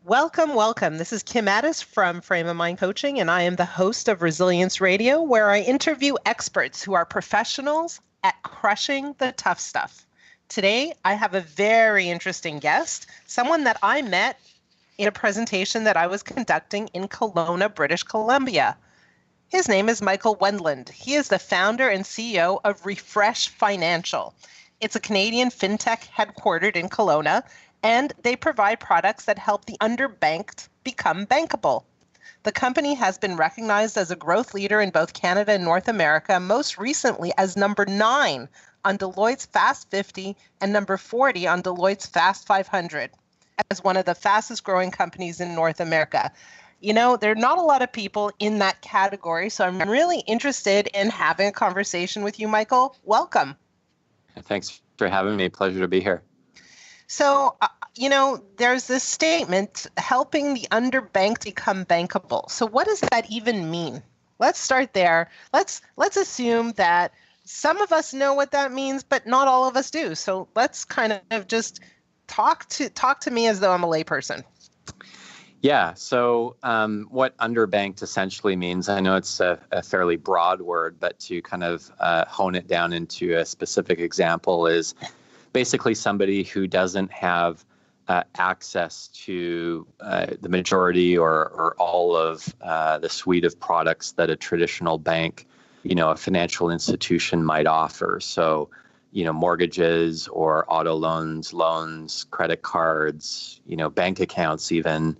Welcome, welcome. This is Kim Addis from Frame of Mind Coaching, and I am the host of Resilience Radio, where I interview experts who are professionals at crushing the tough stuff. Today, I have a very interesting guest, someone that I met in a presentation that I was conducting in Kelowna, British Columbia. His name is Michael Wendland. He is the founder and CEO of Refresh Financial. It's a Canadian fintech headquartered in Kelowna, and they provide products that help the underbanked become bankable. The company has been recognized as a growth leader in both Canada and North America, most recently as number 9 on Deloitte's Fast 50 and number 40 on Deloitte's Fast 500 as one of the fastest growing companies in North America. You know, there are not a lot of people in that category, so I'm really interested in having a conversation with you, Michael. Welcome. Thanks for having me. Pleasure to be here. So, there's this statement, helping the underbanked become bankable. So what does that even mean? Let's start there. Let's assume that some of us know what that means, but not all of us do. So let's kind of just talk to me as though I'm a layperson. Yeah. So what underbanked essentially means, I know it's a fairly broad word, but to kind of hone it down into a specific example is basically somebody who doesn't have access to the majority or all of the suite of products that a traditional bank, a financial institution might offer. So, mortgages or auto loans, credit cards, bank accounts, even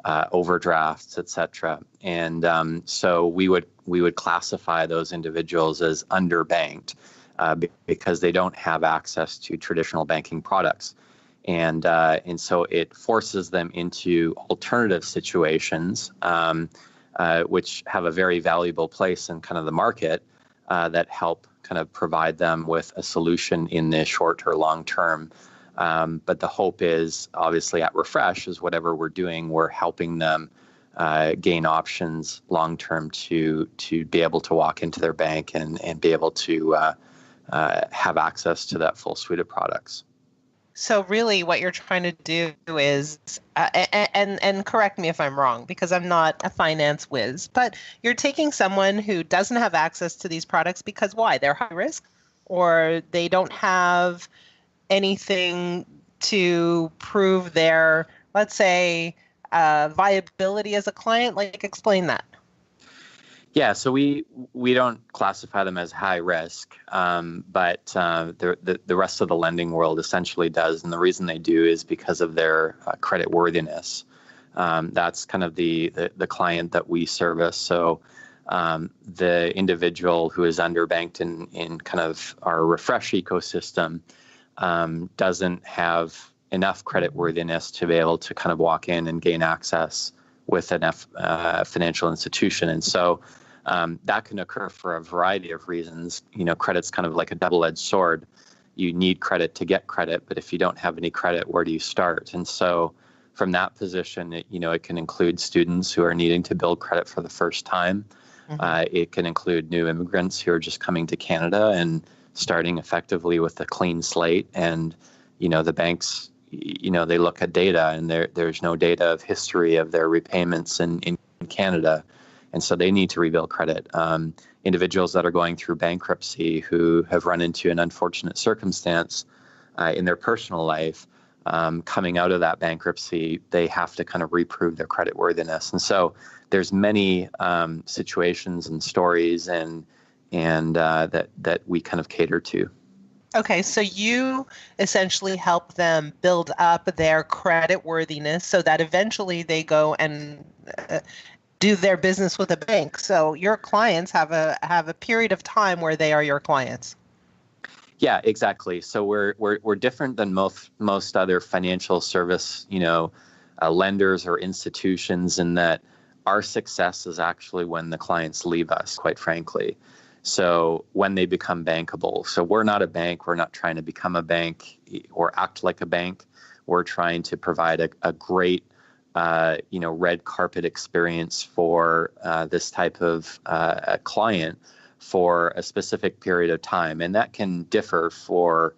overdrafts, et cetera. And so we would classify those individuals as underbanked because they don't have access to traditional banking products. And so it forces them into alternative situations, which have a very valuable place in kind of the market that help kind of provide them with a solution in the short or long term. But the hope is, obviously, at Refresh, is whatever we're doing, we're helping them gain options long term to be able to walk into their bank and be able to have access to that full suite of products. So really what you're trying to do is, and correct me if I'm wrong, because I'm not a finance whiz, but you're taking someone who doesn't have access to these products because why? They're high risk, or they don't have anything to prove their, let's say, viability as a client. Like, explain that. Yeah, so we don't classify them as high risk, but the rest of the lending world essentially does, and the reason they do is because of their credit worthiness. That's kind of the client that we service. So the individual who is underbanked in kind of our Refresh ecosystem doesn't have enough credit worthiness to be able to kind of walk in and gain access with enough financial institution. And so that can occur for a variety of reasons. Credit's kind of like a double-edged sword. You need credit to get credit, but if you don't have any credit, where do you start? And so from that position, it can include students who are needing to build credit for the first time. Mm-hmm. It can include new immigrants who are just coming to Canada and starting effectively with a clean slate. And, the banks, they look at data, and there's no data of history of their repayments in Canada. And so they need to rebuild credit. Individuals that are going through bankruptcy who have run into an unfortunate circumstance in their personal life, coming out of that bankruptcy, they have to kind of reprove their credit worthiness. And so there's many situations and stories and that we kind of cater to. Okay, so you essentially help them build up their credit worthiness so that eventually they go and do their business with a bank. So your clients have a period of time where they are your clients. Yeah, exactly. So we're different than most other financial service, lenders or institutions, in that our success is actually when the clients leave us, quite frankly. So when they become bankable. So we're not a bank. We're not trying to become a bank or act like a bank. We're trying to provide a great red carpet experience for this type of a client for a specific period of time. And that can differ for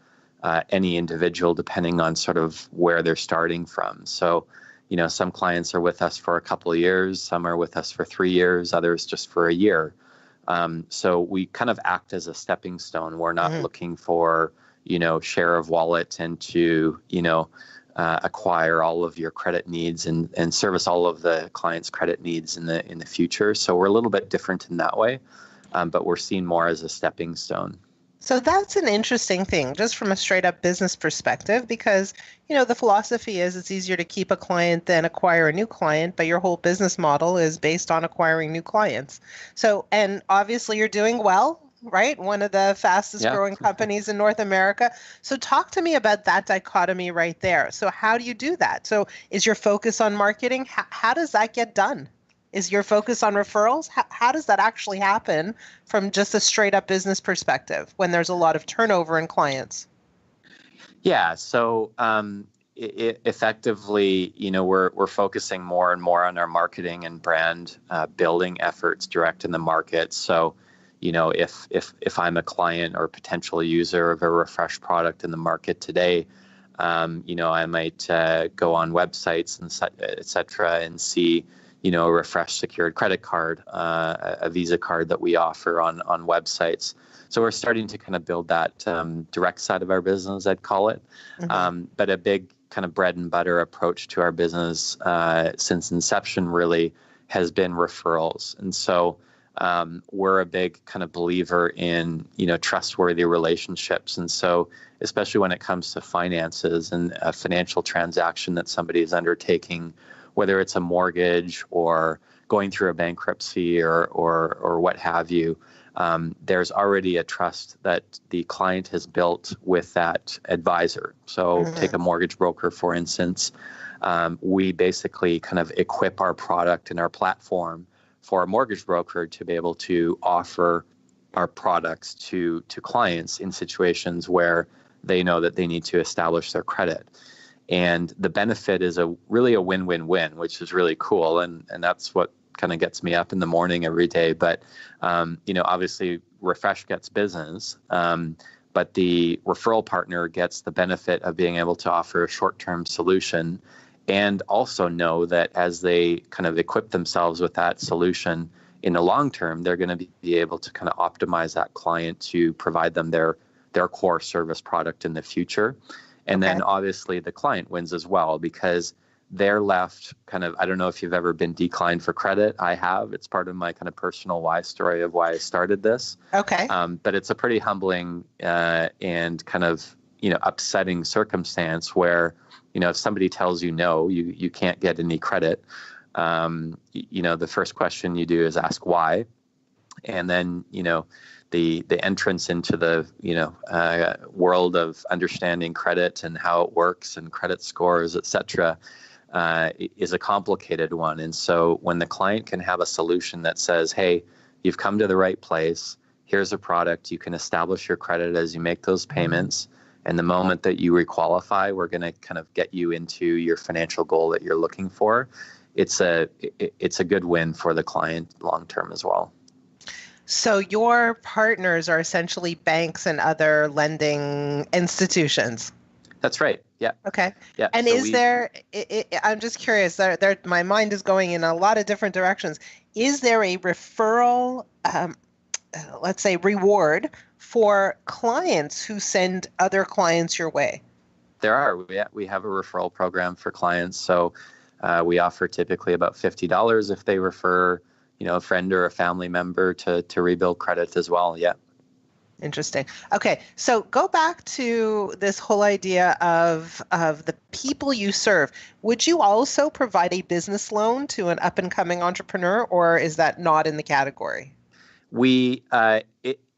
any individual depending on sort of where they're starting from. So, some clients are with us for a couple of years, some are with us for 3 years, others just for a year. So we kind of act as a stepping stone. We're not looking for, share of wallet and to, acquire all of your credit needs and service all of the client's credit needs in the future. So we're a little bit different in that way, but we're seen more as a stepping stone. So that's an interesting thing, just from a straight up business perspective, because, the philosophy is it's easier to keep a client than acquire a new client, but your whole business model is based on acquiring new clients. So, and obviously you're doing well, right? One of the fastest growing companies in North America. So talk to me about that dichotomy right there. So how do you do that? So is your focus on marketing? How does that get done? Is your focus on referrals? How does that actually happen from just a straight up business perspective when there's a lot of turnover in clients? Yeah, so effectively, we're focusing more and more on our marketing and brand building efforts direct in the market. So, if I'm a client or potential user of a Refresh product in the market today, I might go on websites and et cetera and see a Refresh secured credit card, a Visa card that we offer on websites. So we're starting to kind of build that direct side of our business, I'd call it. But a big kind of bread and butter approach to our business since inception really has been referrals. And so we're a big kind of believer in, trustworthy relationships. And so especially when it comes to finances and a financial transaction that somebody is undertaking, whether it's a mortgage or going through a bankruptcy or what have you, there's already a trust that the client has built with that advisor. So take a mortgage broker, for instance. We basically kind of equip our product and our platform for a mortgage broker to be able to offer our products to clients in situations where they know that they need to establish their credit. And the benefit is really a win-win-win, which is really cool. And that's what kind of gets me up in the morning every day. But, obviously Refresh gets business, but the referral partner gets the benefit of being able to offer a short-term solution and also know that as they kind of equip themselves with that solution in the long term, they're going to be able to kind of optimize that client to provide them their core service product in the future. And then obviously the client wins as well because they're left kind of, I don't know if you've ever been declined for credit. I have. It's part of my kind of personal why story of why I started this. Okay. But it's a pretty humbling and kind of, upsetting circumstance where, if somebody tells you no, you can't get any credit, the first question you do is ask why. And then, the entrance into the world of understanding credit and how it works and credit scores, et cetera, is a complicated one. And so when the client can have a solution that says, hey, you've come to the right place, here's a product, you can establish your credit as you make those payments, and the moment that you requalify, we're going to kind of get you into your financial goal that you're looking for. It's a good win for the client long term as well. So your partners are essentially banks and other lending institutions. That's right. Yeah. Okay. Yeah. And so I'm just curious, my mind is going in a lot of different directions. Is there a referral, let's say, reward for clients who send other clients your way? There are. Yeah, we have a referral program for clients. So we offer typically about $50 if they refer a friend or a family member to rebuild credit as well. Yeah. Interesting. Okay. So go back to this whole idea of the people you serve. Would you also provide a business loan to an up and coming entrepreneur, or is that not in the category?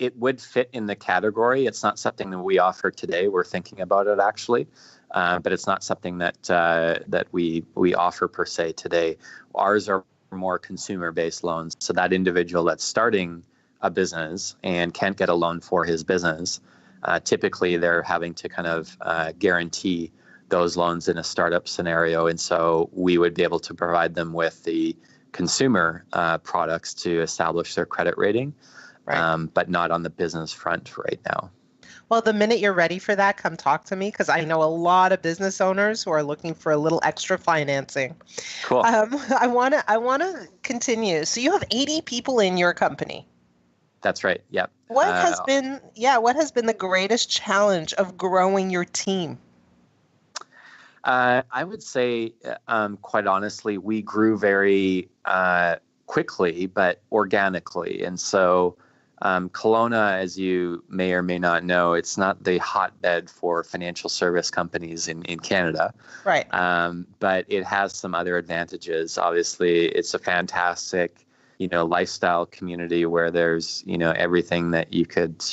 It would fit in the category. It's not something that we offer today. We're thinking about it actually. But it's not something that we offer per se today. Ours are more consumer-based loans. So that individual that's starting a business and can't get a loan for his business, typically they're having to kind of guarantee those loans in a startup scenario. And so we would be able to provide them with the consumer products to establish their credit rating, right. But not on the business front right now. Well, the minute you're ready for that, come talk to me because I know a lot of business owners who are looking for a little extra financing. Cool. I wanna continue. So you have 80 people in your company. That's right. Yep. What has been the greatest challenge of growing your team? I would say, quite honestly, we grew very quickly, but organically. And so Kelowna, as you may or may not know, it's not the hotbed for financial service companies in Canada. Right. But it has some other advantages. Obviously, it's a fantastic, lifestyle community where there's, everything that you could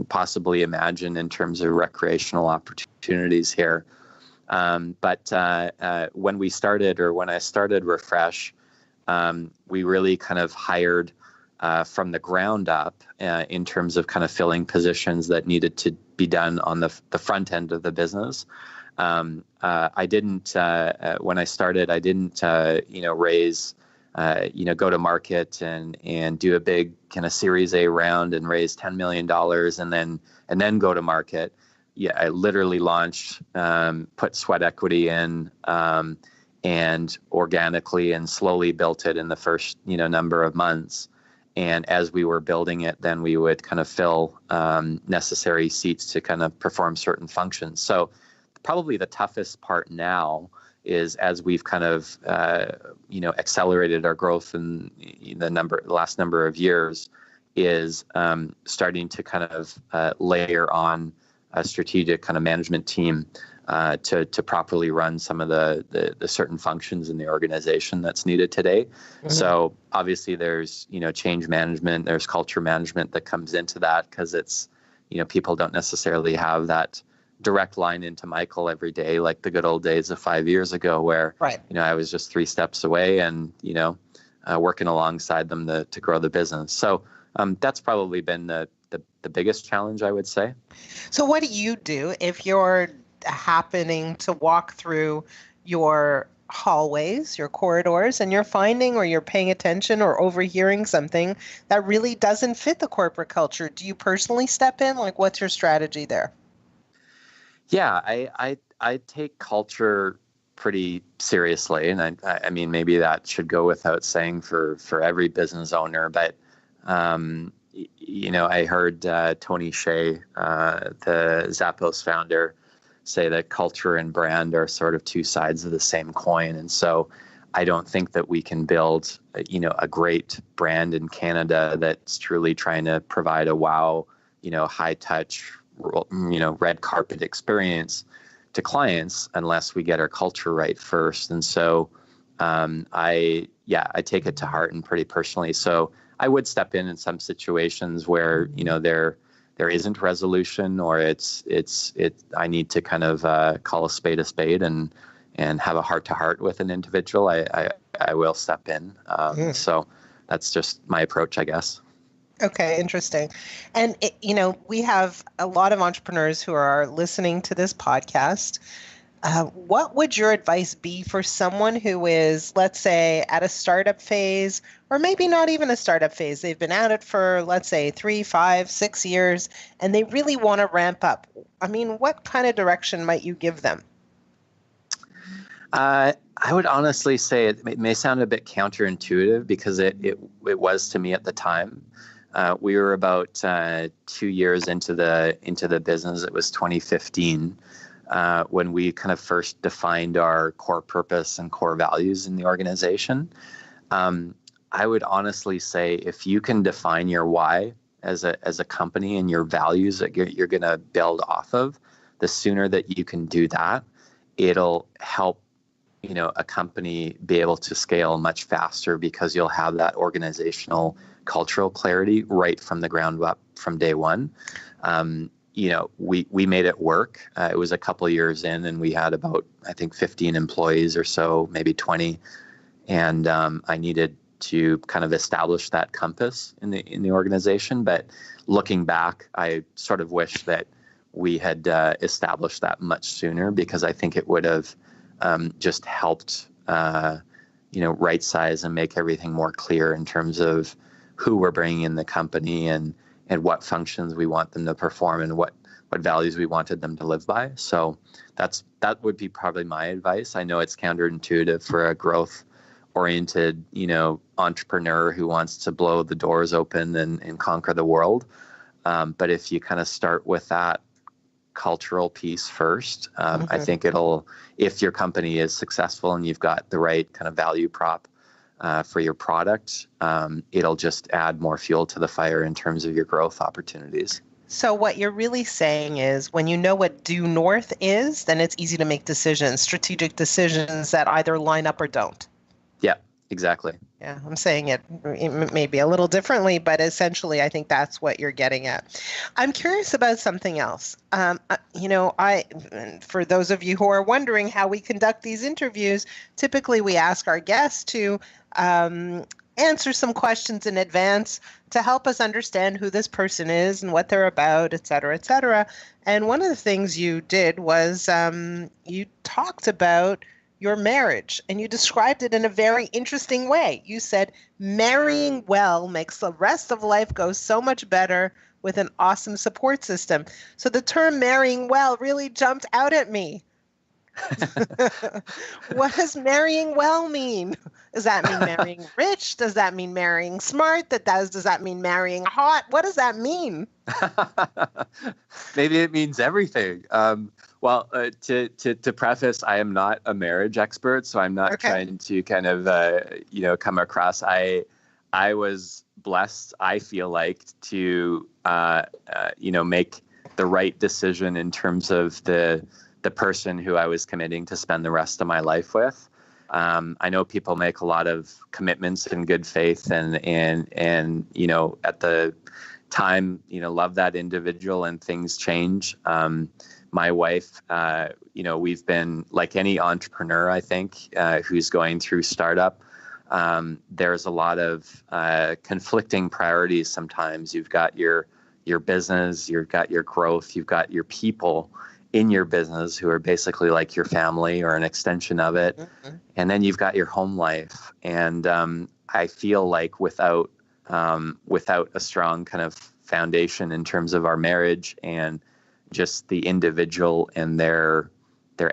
possibly imagine in terms of recreational opportunities here. But when I started Refresh, we really kind of hired from the ground up in terms of kind of filling positions that needed to be done on the front end of the business. I didn't, when I started, I didn't, raise, go to market and do a big kind of Series A round and raise $10 million and then go to market. Yeah, I literally launched, put sweat equity in, and organically and slowly built it in the first, number of months. And as we were building it, then we would kind of fill necessary seats to kind of perform certain functions. So probably the toughest part now is as we've kind of, accelerated our growth in the last number of years is starting to kind of layer on a strategic kind of management team to properly run some of the certain functions in the organization that's needed today. Mm-hmm. So obviously there's, change management, there's culture management that comes into that because it's, people don't necessarily have that direct line into Michael every day, like the good old days of 5 years ago where, right. I was just 3 steps away and, working alongside them to grow the business. So that's probably been the biggest challenge, I would say. So what do you do if you're happening to walk through your hallways, your corridors, and you're finding or you're paying attention or overhearing something that really doesn't fit the corporate culture? Do you personally step in? Like, what's your strategy there? Yeah, I take culture pretty seriously, and I mean maybe that should go without saying for every business owner, but I heard Tony Hsieh, the Zappos founder, say that culture and brand are sort of 2 sides of the same coin. And so I don't think that we can build, a great brand in Canada that's truly trying to provide a wow, high touch, red carpet experience to clients unless we get our culture right first. And so I take it to heart and pretty personally. So I would step in some situations where, there isn't resolution or I need to kind of call a spade and have a heart to heart with an individual. I will step in. So that's just my approach, I guess. Okay, interesting. And, we have a lot of entrepreneurs who are listening to this podcast. What would your advice be for someone who is, let's say, at a startup phase, or maybe not even a startup phase? They've been at it for, let's say, 3, 5, 6 years, and they really want to ramp up. I mean, what kind of direction might you give them? I would honestly say it may sound a bit counterintuitive because it was to me at the time. We were about 2 years into the business. It was 2015. When we kind of first defined our core purpose and core values in the organization. I would honestly say if you can define your why as a company and your values that you're going to build off of, the sooner that you can do that, it'll help a company be able to scale much faster because you'll have that organizational cultural clarity right from the ground up from day one. We made it work. It was a couple of years in and we had about, I think, 15 employees or so, maybe 20. And I needed to kind of establish that compass in the organization. But looking back, I sort of wish that we had established that much sooner because I think it would have just helped, right size and make everything more clear in terms of who we're bringing in the company and what functions we want them to perform and what values we wanted them to live by. So that would be probably my advice. I know it's counterintuitive for a growth-oriented, entrepreneur who wants to blow the doors open and conquer the world. But if you kind of start with that cultural piece first, I think if your company is successful and you've got the right kind of value prop for your product, it'll just add more fuel to the fire in terms of your growth opportunities. So what you're really saying is when you know what due north is, then it's easy to make decisions, strategic decisions that either line up or don't. Yeah, exactly. Yeah, I'm saying it maybe a little differently, but essentially I think that's what you're getting at. I'm curious about something else. For those of you who are wondering how we conduct these interviews, typically we ask our guests to answer some questions in advance to help us understand who this person is and what they're about, et cetera, et cetera. And one of the things you did was you talked about your marriage and you described it in a very interesting way. You said, marrying well makes the rest of life go so much better with an awesome support system. So the term marrying well really jumped out at me. What does marrying well mean? Does that mean marrying rich? Does that mean marrying smart? Does that mean marrying hot? What does that mean? Maybe it means everything. Well, to preface, I am not a marriage expert, so I'm not trying to kind of come across. I was blessed, I feel like, to make the right decision in terms of the person who I was committing to spend the rest of my life with. I know people make a lot of commitments in good faith and at the time, love that individual, and things change. My wife, we've been like any entrepreneur, I think, who's going through startup. There's a lot of conflicting priorities sometimes. You've got your business, you've got your growth, you've got your people in your business who are basically like your family or an extension of it. Mm-hmm. And then you've got your home life. And I feel like without a strong kind of foundation in terms of our marriage and just the individual and their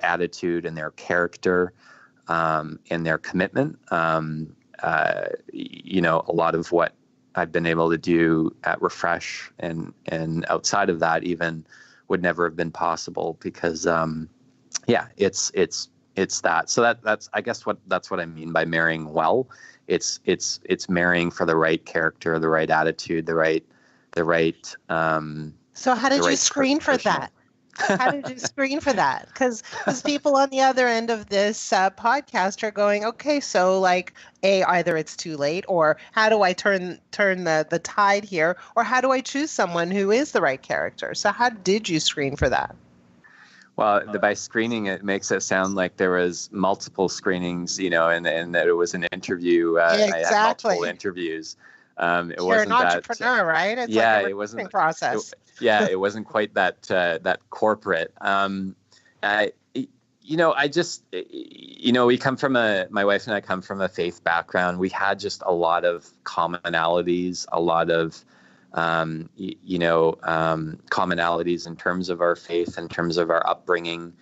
attitude and their character and their commitment, a lot of what I've been able to do at Refresh and outside of that even would never have been possible because, it's that. So that's I guess that's what I mean by marrying well. It's marrying for the right character, the right attitude, the right. So how did you screen for that? How did you screen for that? Because people on the other end of this podcast are going, okay, so like either it's too late, or how do I turn the tide here, or how do I choose someone who is the right character? So how did you screen for that? Well, by screening, it makes it sound like there was multiple screenings, and that it was an interview. Exactly. I had multiple interviews. You're an entrepreneur, right? It's like a recruiting process. It wasn't quite that corporate. We come from my wife and I come from a faith background. We had just a lot of commonalities, a lot of commonalities in terms of our faith, in terms of our upbringing,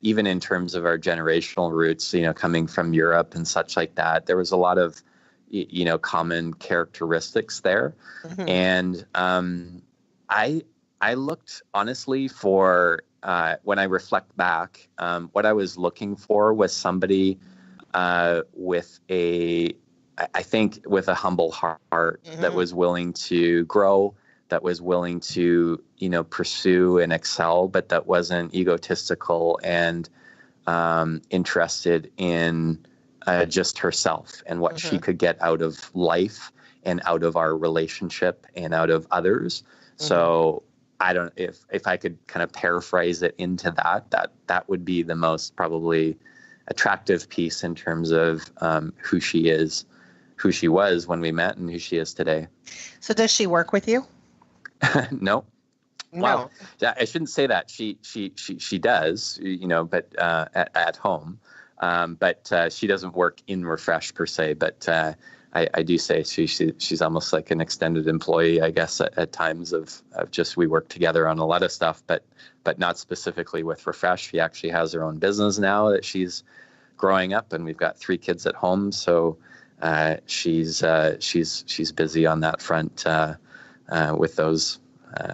even in terms of our generational roots, coming from Europe and such like that. There was a lot of, common characteristics there. Mm-hmm. And I looked honestly for, when I reflect back, what I was looking for was somebody with a humble heart, mm-hmm. that was willing to grow, that was willing to, pursue and excel, but that wasn't egotistical and interested in just herself and what mm-hmm. she could get out of life and out of our relationship and out of others. Mm-hmm. So I don't, if I could kind of paraphrase it into that would be the most probably attractive piece in terms of who she is, who she was when we met and who she is today. So does she work with you? No. Well, yeah, I shouldn't say that. She does, but at home. But she doesn't work in Refresh per se. But I do say she's almost like an extended employee, I guess, at times of just we work together on a lot of stuff, but not specifically with Refresh. She actually has her own business now that she's growing up, and we've got 3 kids at home, so she's busy on that front with those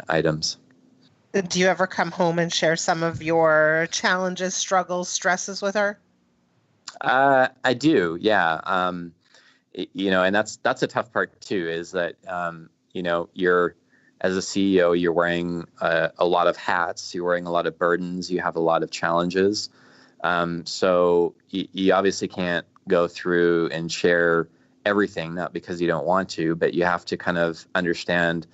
items. Do you ever come home and share some of your challenges, struggles, stresses with her? I do, yeah. And that's a tough part too, is that, you're, as a CEO, you're wearing a lot of hats, you're wearing a lot of burdens, you have a lot of challenges. So you obviously can't go through and share everything, not because you don't want to, but you have to kind of understand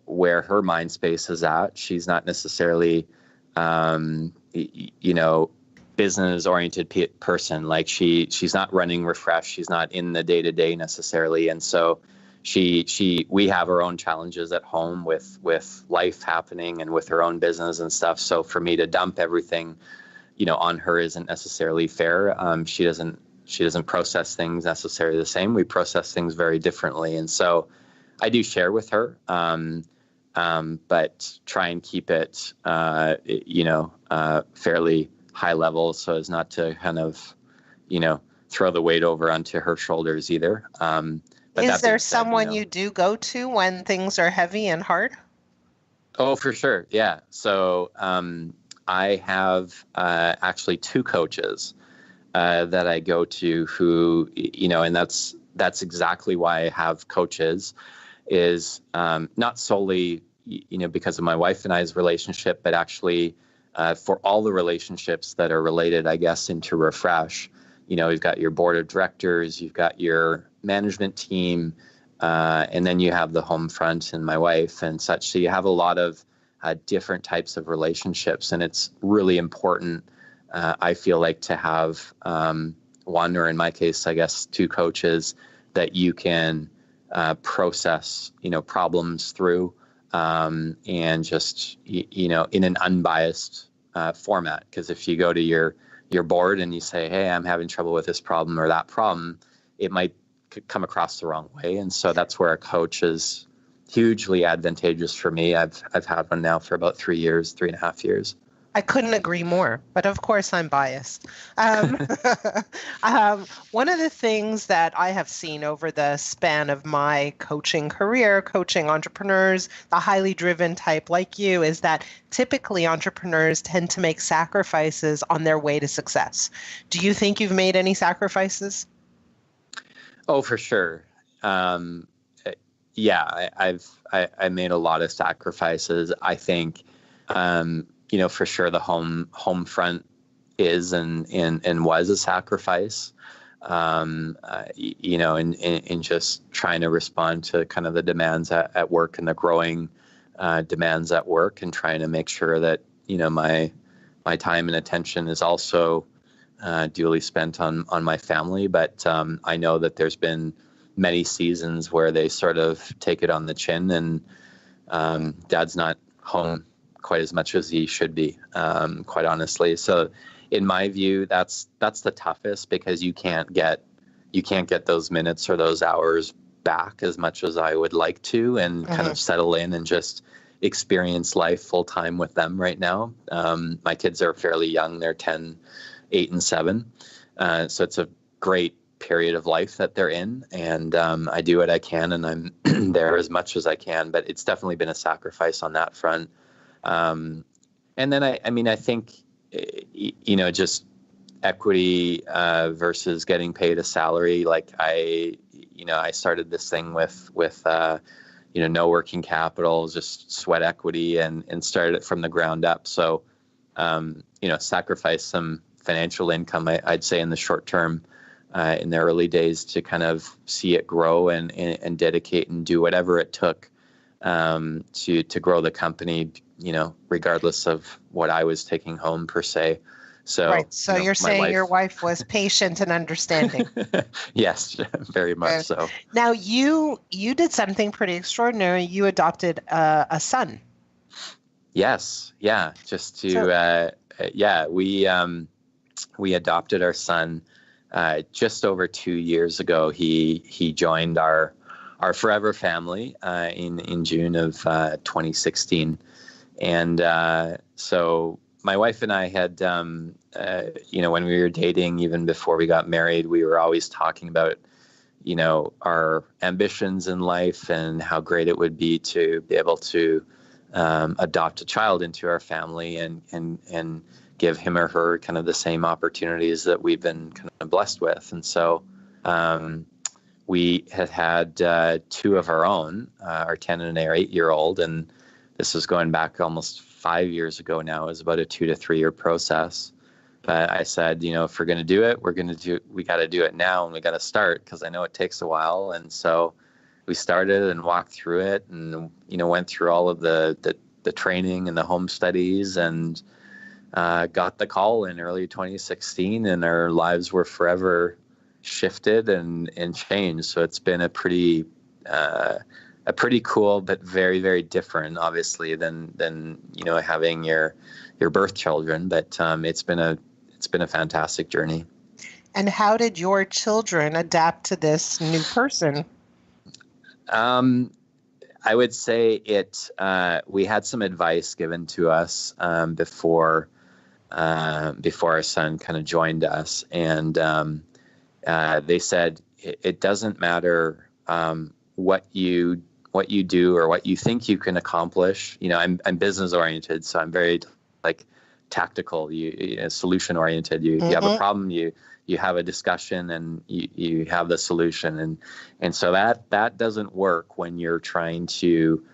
where her mind space is at. She's not necessarily, business-oriented person. Like she's not running Refresh. She's not in the day-to-day necessarily. And so we have our own challenges at home with life happening and with her own business and stuff. So for me to dump everything, on her isn't necessarily fair. She doesn't process things necessarily the same. We process things very differently. And so I do share with her, but try and keep it, fairly high level so as not to kind of, throw the weight over onto her shoulders either. But is there someone you do go to when things are heavy and hard? Oh, for sure. Yeah. So I have actually 2 coaches that I go to who, and that's exactly why I have coaches, is not solely, because of my wife and I's relationship, but actually for all the relationships that are related, I guess, into Refresh. You've got your board of directors, you've got your management team, and then you have the home front and my wife and such. So you have a lot of different types of relationships, and it's really important, I feel like, to have one, or in my case, I guess, 2 coaches that you can process, problems through, and just, in an unbiased format. Because if you go to your board and you say, hey, I'm having trouble with this problem or that problem, it might come across the wrong way. And so that's where a coach is hugely advantageous for me. I've had one now for about 3.5 years. I couldn't agree more, but of course I'm biased. One of the things that I have seen over the span of my coaching career, coaching entrepreneurs, the highly driven type like you, is that typically entrepreneurs tend to make sacrifices on their way to success. Do you think you've made any sacrifices? Oh, for sure. Yeah, I made a lot of sacrifices. I think, for sure the home front is and was a sacrifice, and just trying to respond to kind of the demands at work and the growing demands at work, and trying to make sure that, my time and attention is also duly spent on my family. But I know that there's been many seasons where they sort of take it on the chin, and Dad's not home quite as much as he should be, quite honestly. So in my view, that's the toughest, because you can't get those minutes or those hours back as much as I would like to, and kind of settle in and just experience life full time with them right now. My kids are fairly young. They're 10, 8, and 7. So it's a great period of life that they're in, and I do what I can, and I'm there as much as I can, but it's definitely been a sacrifice on that front. And then I think, just equity versus getting paid a salary. Like I started this thing with no working capital, just sweat equity, and started it from the ground up. So, sacrifice some financial income, I'd say, in the short term, in the early days, to kind of see it grow and dedicate and do whatever it took to grow the company, regardless of what I was taking home per se. So, right. So you're saying your wife was patient and understanding. Yes, very much so. Now you did something pretty extraordinary. You adopted a son. Yes. Yeah. Just to, we adopted our son just over 2 years ago, he joined our forever family in June of 2016. And so my wife and I had, when we were dating, even before we got married, we were always talking about, our ambitions in life and how great it would be to be able to adopt a child into our family and give him or her kind of the same opportunities that we've been kind of blessed with. And so we had two of our own, our 10 and our 8-year-old, and this was going back almost 5 years ago now. It was about a 2 to 3 year process. But I said, if we're going to do it, we got to do it now, and we got to start, because I know it takes a while. And so we started and walked through it, and, went through all of the training and the home studies, and got the call in early 2016, and our lives were forever shifted and changed. So it's been a pretty cool, but very, very different, obviously, than having your birth children. But it's been a fantastic journey. And how did your children adapt to this new person? I would say we had some advice given to us before our son kind of joined us, and they said it doesn't matter what you do or what you think you can accomplish. I'm business oriented, so I'm very tactical, solution oriented. You have a problem, you have a discussion, and you have the solution, and so that doesn't work when you're trying to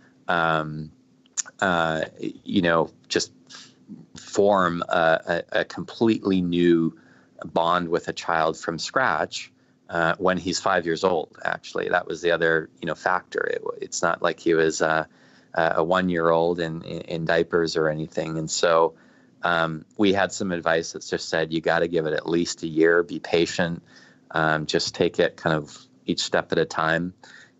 just form a completely new bond with a child from scratch when he's 5 years old. Actually, that was the other factor. It's not like he was a 1-year-old in diapers or anything. And so we had some advice that just said, you got to give it at least a year, be patient, just take it kind of each step at a time.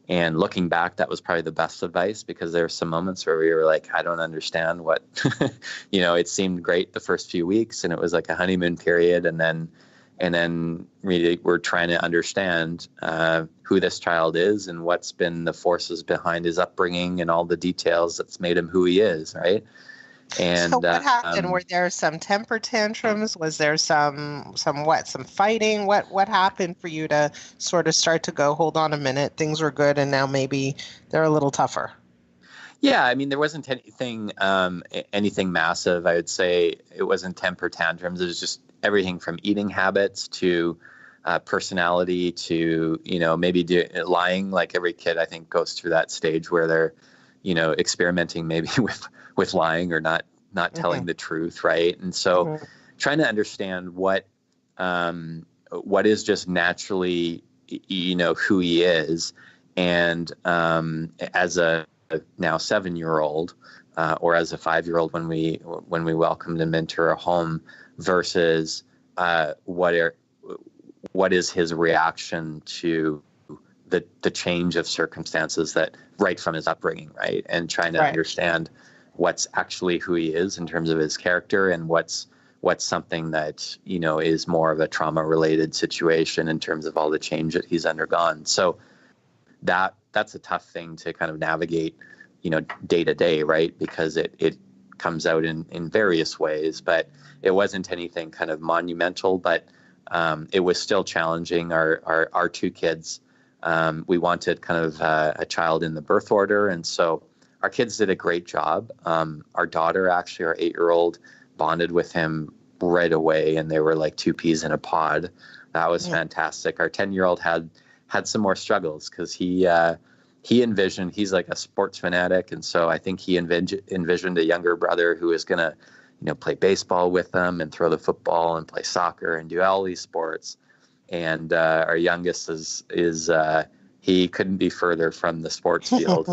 And looking back, that was probably the best advice, because there were some moments where we were like, I don't understand what, it seemed great the first few weeks, and it was like a honeymoon period. And then really we're trying to understand who this child is and what's been the forces behind his upbringing and all the details that's made him who he is, right? And so what happened? Were there some temper tantrums? Was there some fighting? What happened for you to sort of start to go, hold on a minute, things were good, and now maybe they're a little tougher? Yeah, I mean, there wasn't anything massive. I would say it wasn't temper tantrums. It was just everything from eating habits to personality to maybe lying. Like every kid, I think, goes through that stage where they're experimenting maybe with lying or not telling the truth, right? And so trying to understand what is just naturally who he is, and as a now 7-year-old or as a 5-year-old when we welcomed him into our home, versus what is his reaction to the change of circumstances that right from his upbringing, right? And trying to understand what's actually who he is in terms of his character, and what's something that is more of a trauma related situation in terms of all the change that he's undergone. So that's a tough thing to kind of navigate day to day, right? Because it comes out in various ways, but it wasn't anything kind of monumental, but it was still challenging. Our two kids, we wanted kind of a child in the birth order, and so our kids did a great job. Our daughter, actually, our 8-year-old, bonded with him right away, and they were like two peas in a pod. That was fantastic. Our 10-year-old had some more struggles, because he envisioned, he's like a sports fanatic, and so I think he envisioned a younger brother who was going to play baseball with them and throw the football and play soccer and do all these sports. And our youngest is he couldn't be further from the sports field.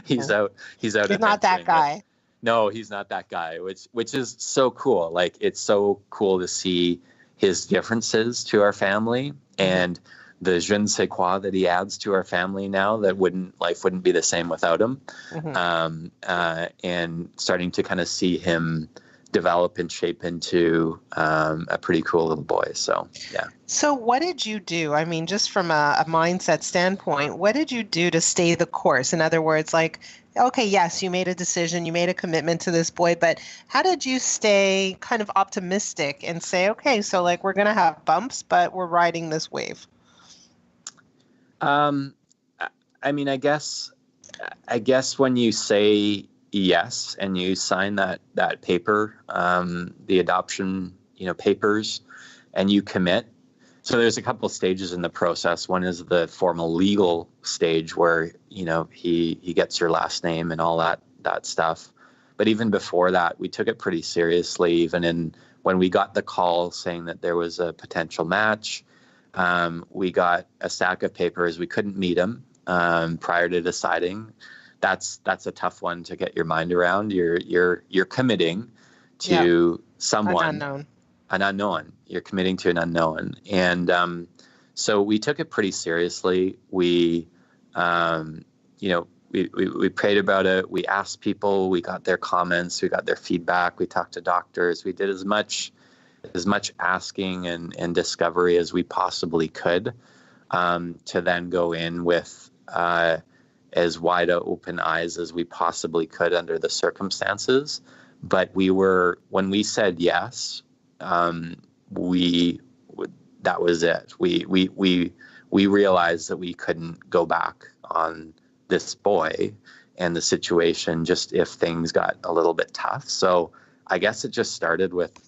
He's out. He's not that guy. No, he's not that guy, which is so cool. Like, it's so cool to see his differences to our family, and the je ne sais quoi that he adds to our family now, that life wouldn't be the same without him. And starting to kind of see him develop and shape into a pretty cool little boy. So, yeah. So what did you do? I mean, just from a mindset standpoint, what did you do to stay the course? In other words, like, okay, yes, you made a decision, you made a commitment to this boy, but how did you stay kind of optimistic and say, okay, so like we're going to have bumps, but we're riding this wave? I mean, I guess when you say yes and you sign that paper, the adoption, papers, and you commit. So there's a couple stages in the process. One is the formal legal stage where, he gets your last name and all that stuff. But even before that, we took it pretty seriously. Even when we got the call saying that there was a potential match, we got a stack of papers. We couldn't meet them prior to deciding. That's a tough one to get your mind around. You're committing to someone, an unknown. You're committing to an unknown, and so we took it pretty seriously. We prayed about it. We asked people. We got their comments. We got their feedback. We talked to doctors. We did as much asking and discovery as we possibly could to then go in with as wide open eyes as we possibly could under the circumstances. But when we said yes, that was it. We realized that we couldn't go back on this boy and the situation just if things got a little bit tough. So I guess it just started with,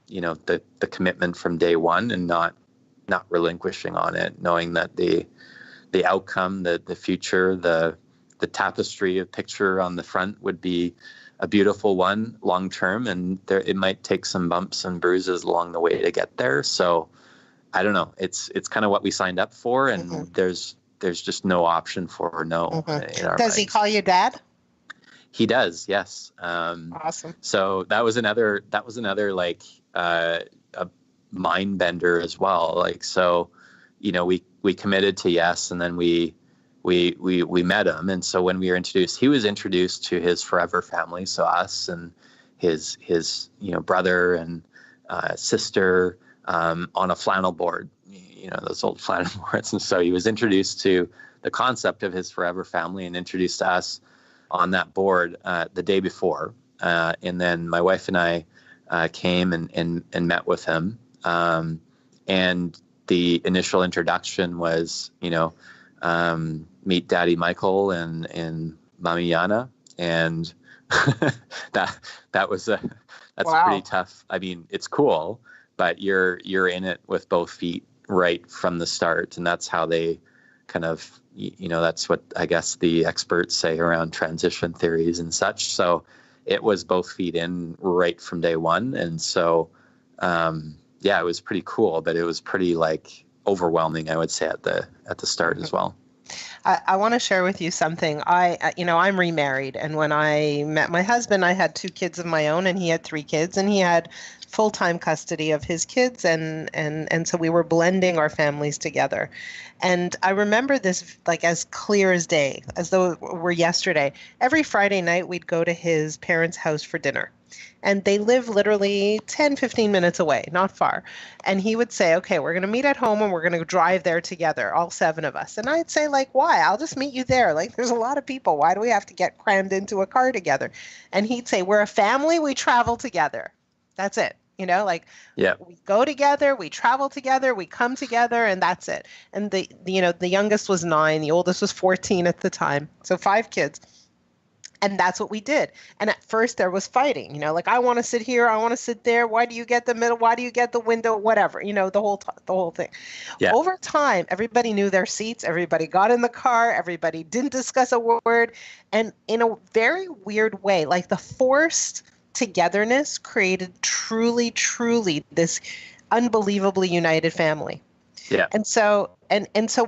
the commitment from day one and not relinquishing on it, knowing that the outcome, the future, the tapestry of picture on the front would be a beautiful one long term, and it might take some bumps and bruises along the way to get there. So I don't know. It's kind of what we signed up for, and there's just no option for no. In our Does he call you dad? He does, yes. Awesome. So that was another like a mind bender as well. Like, so, we committed to yes, and then we met him. And so when we were introduced, he was introduced to his forever family. So us and his brother and sister on a flannel board, those old flannel boards. And so he was introduced to the concept of his forever family and introduced to us on that board the day before. And then my wife and I came and met with him. And the initial introduction was, meet Daddy Michael and Mommy Yana. And that's Wow. pretty tough. I mean, it's cool, but you're in it with both feet right from the start. And that's how they kind of, that's what I guess the experts say around transition theories and such. So it was both feet in right from day one. And so, it was pretty cool, but it was pretty overwhelming, I would say, at the start as well. I want to share with you something. I'm remarried, and when I met my husband, I had 2 kids of my own, and he had 3 kids, and he had full-time custody of his kids, and so we were blending our families together. And I remember this as clear as day, as though it were yesterday. Every Friday night, we'd go to his parents' house for dinner. And they live literally 10, 15 minutes away, not far. And he would say, okay, we're going to meet at home and we're going to drive there together, all 7 of us. And I'd say, why? I'll just meet you there. There's a lot of people. Why do we have to get crammed into a car together? And he'd say, we're a family. We travel together. That's it. We go together, we travel together, we come together, and that's it. And the youngest was 9, the oldest was 14 at the time. So 5 kids. And that's what we did. And at first there was fighting, I want to sit here, I want to sit there. Why do you get the middle? Why do you get the window? Whatever, the whole thing. Yeah. Over time, everybody knew their seats. Everybody got in the car. Everybody didn't discuss a word. And in a very weird way, the forced togetherness created truly, truly this unbelievably united family. Yeah. And so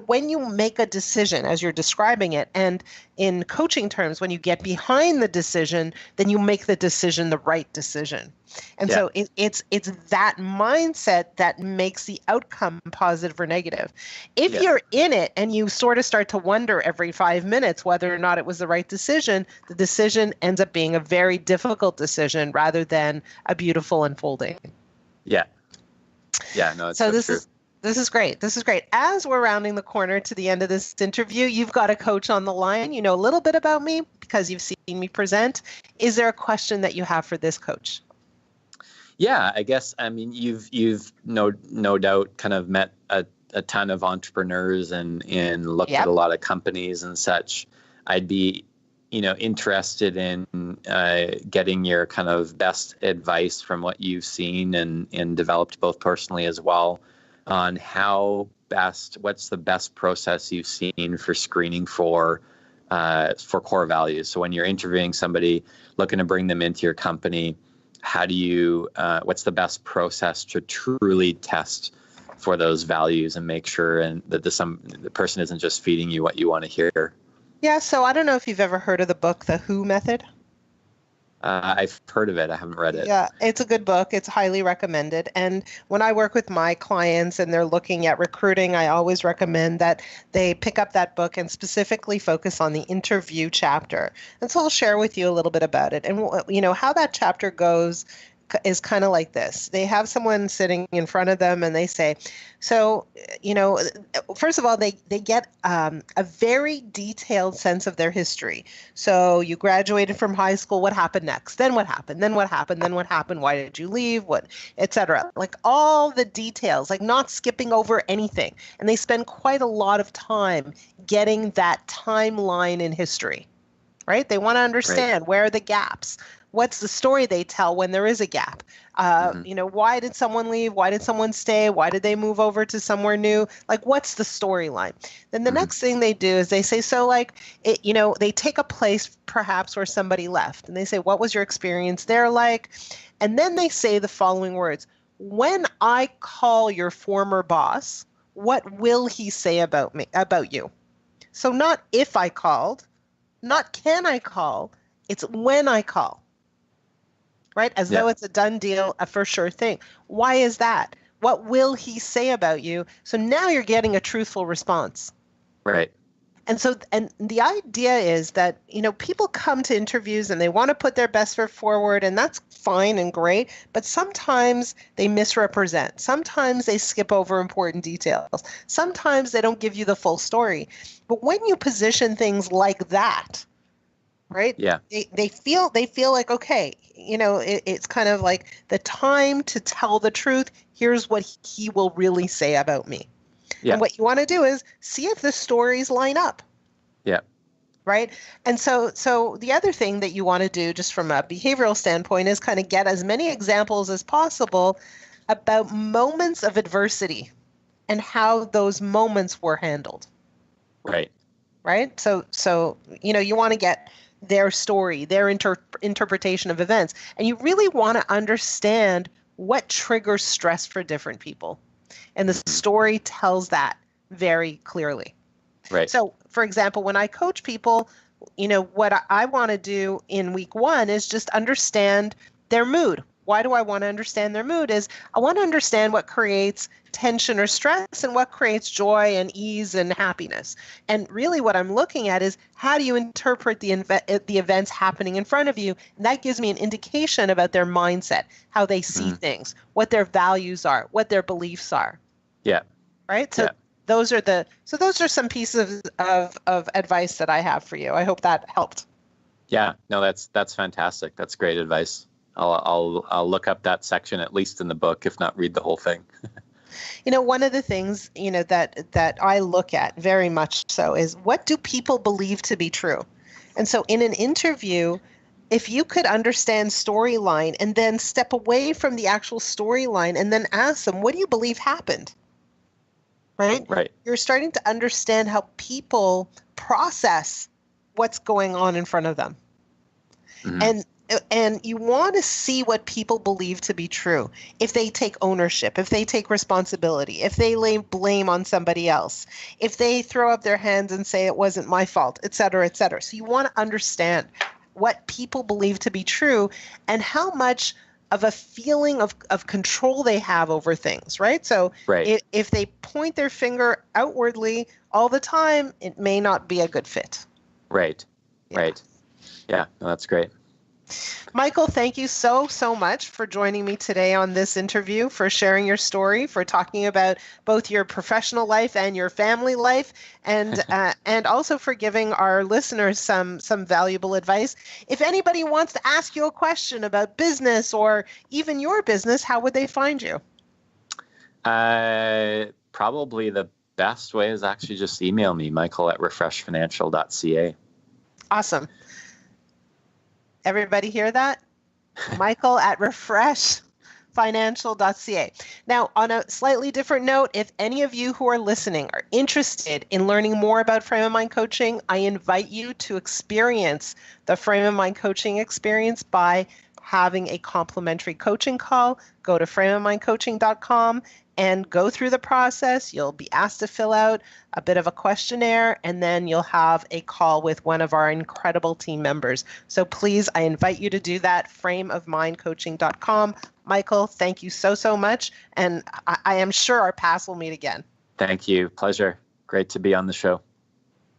when you make a decision, as you're describing it, and in coaching terms, when you get behind the decision, then you make the decision the right decision. And so it's that mindset that makes the outcome positive or negative. If you're in it and you sort of start to wonder every 5 minutes whether or not it was the right decision, the decision ends up being a very difficult decision rather than a beautiful unfolding. Yeah. Yeah, no, it's So so true. This is great. This is great. As we're rounding the corner to the end of this interview, you've got a coach on the line. You know a little bit about me because you've seen me present. Is there a question that you have for this coach? Yeah, I guess, I mean, you've no doubt kind of met a ton of entrepreneurs and looked at a lot of companies and such. I'd be, interested in getting your kind of best advice from what you've seen and developed both personally as well on what's the best process you've seen for screening for core values. So when you're interviewing somebody looking to bring them into your company, how do you, what's the best process to truly test for those values and make sure that the person isn't just feeding you what you want to hear? Yeah, so I don't know if you've ever heard of the book, The Who Method. I've heard of it. I haven't read it. Yeah, it's a good book. It's highly recommended. And when I work with my clients and they're looking at recruiting, I always recommend that they pick up that book and specifically focus on the interview chapter. And so I'll share with you a little bit about it. And how that chapter goes is kind of like this. They have someone sitting in front of them and they say, so, first of all, they get a very detailed sense of their history. So you graduated from high school. What happened next? Then what happened? Then what happened? Then what happened? Why did you leave? What, etc. Like all the details, like not skipping over anything. And they spend quite a lot of time getting that timeline in history, right? They want to understand where are the gaps. What's the story they tell when there is a gap? Why did someone leave? Why did someone stay? Why did they move over to somewhere new? Like, what's the storyline? Then the next thing they do is they say, they take a place perhaps where somebody left and they say, what was your experience there like? And then they say the following words: when I call your former boss, what will he say about you? So not if I called, not can I call, it's when I call. Right? As though it's a done deal, a for sure thing. Why is that? What will he say about you? So now you're getting a truthful response. Right. And the idea is that, people come to interviews and they want to put their best foot forward, and that's fine and great, but sometimes they misrepresent. Sometimes they skip over important details. Sometimes they don't give you the full story. But when you position things like that, right? Yeah. They feel like, okay, it's kind of like the time to tell the truth. Here's what he will really say about me. Yeah. And what you want to do is see if the stories line up. Yeah. Right. And so the other thing that you want to do just from a behavioral standpoint is kind of get as many examples as possible about moments of adversity and how those moments were handled. Right. Right. So you want to get their story, their interpretation of events. And you really want to understand what triggers stress for different people. And the story tells that very clearly. Right. So, for example, when I coach people, what I want to do in week 1 is just understand their mood. Why do I want to understand their mood? Is I want to understand what creates tension or stress and what creates joy and ease and happiness. And really what I'm looking at is how do you interpret the events happening in front of you? And that gives me an indication about their mindset, how they see things, what their values are, what their beliefs are. Yeah. Right? So those are some pieces of advice that I have for you. I hope that helped. Yeah, no, that's fantastic. That's great advice. I'll look up that section, at least in the book, if not read the whole thing. One of the things, that I look at very much so is what do people believe to be true? And so in an interview, if you could understand storyline and then step away from the actual storyline and then ask them, what do you believe happened? Right? Right. You're starting to understand how people process what's going on in front of them. Mm-hmm. And you want to see what people believe to be true. If they take ownership, if they take responsibility, if they lay blame on somebody else, if they throw up their hands and say it wasn't my fault, et cetera, et cetera. So you want to understand what people believe to be true and how much of a feeling of control they have over things, right? So Right. if they point their finger outwardly all the time, it may not be a good fit. Right. Yeah. Right. Yeah, no, that's great. Michael, thank you so much for joining me today on this interview, for sharing your story, for talking about both your professional life and your family life, and also for giving our listeners some valuable advice. If anybody wants to ask you a question about business or even your business, how would they find you? Probably the best way is actually just email me, michael@refreshfinancial.ca. Awesome. Everybody hear that? michael@refreshfinancial.ca. Now, on a slightly different note, if any of you who are listening are interested in learning more about Frame of Mind coaching, I invite you to experience the Frame of Mind coaching experience by having a complimentary coaching call. Go to frameofmindcoaching.com and go through the process. You'll be asked to fill out a bit of a questionnaire, and then you'll have a call with one of our incredible team members. So please, I invite you to do that, frameofmindcoaching.com. Michael, thank you so much. And I am sure our paths will meet again. Thank you. Pleasure. Great to be on the show.